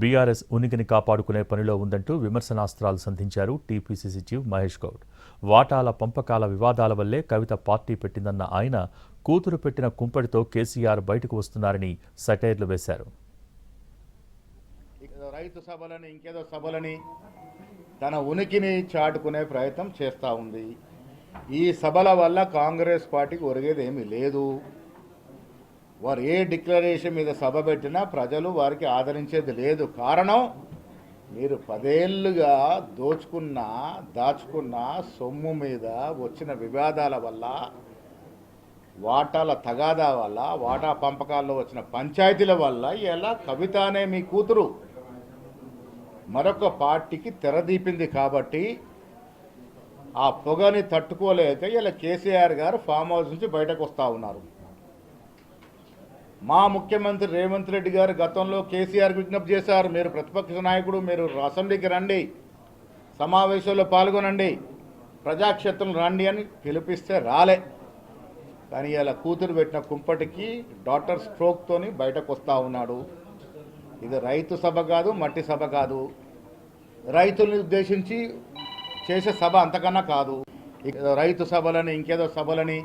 BRS ఉనికిని కాపాడుకునే పనిలో ఉందంటూ విమర్శనాస్త్రాలు సంధించారు టీపీసీసీ చీఫ్ మహేష్ గౌడ్. వాటాల పంపకాల వివాదాల వల్లే కవిత పార్టీ పెట్టిందన్న ఆయన కూతురు పెట్టిన కుంపటితో కేసీఆర్ బయటకు వస్తున్నారని సెటైర్లు వేశారు. రైతు సభలని ఇంకేదో సభలని తన ఉనికిని చాటుకునే ప్రయత్నం చేస్తూ ఉంది. ఈ సభల వల్ల కాంగ్రెస్ పార్టీకి ఒరిగేది ఏమీ లేదు. వారు ఏ డిక్లరేషన్ మీద సభ పెట్టినా ప్రజలు వారికి ఆదరించేది లేదు. కారణం మీరు 10 ఏళ్లుగా దాచుకున్న సొమ్ము మీద వచ్చిన వివాదాల వల్ల, వాటాల తగాదా వల్ల, వాటా పంపకాల్లో వచ్చిన పంచాయతీల వల్ల ఇలా కవిత అనే మీ కూతురు మరొక పార్టీకి తెరదీపింది. కాబట్టి ఆ పొగని తట్టుకోలేక ఇలా కేసీఆర్ గారు ఫామ్ హౌస్ నుంచి బయటకు వస్తూ ఉన్నారు. మా ముఖ్యమంత్రి రేవంత్ రెడ్డి గారు గతంలో కేసీఆర్ విజ్ఞప్తి చేశారు, మీరు ప్రతిపక్ష నాయకుడు, మీరు అసెంబ్లీకి రండి, సమావేశంలో పాల్గొనండి, ప్రజాక్షేత్రం రండి అని పిలిపిస్తే రాలే. కానీ ఇలా కూతురు పెట్టిన కుంపటికి డాక్టర్ స్ట్రోక్తోని బయటకు వస్తూ ఉన్నాడు. ఇది రైతు సభ కాదు, మట్టి సభ కాదు, రైతుల్ని ఉద్దేశించి చేసే సభ అంతకన్నా కాదు. రైతు సభలని ఇంకేదో సభలని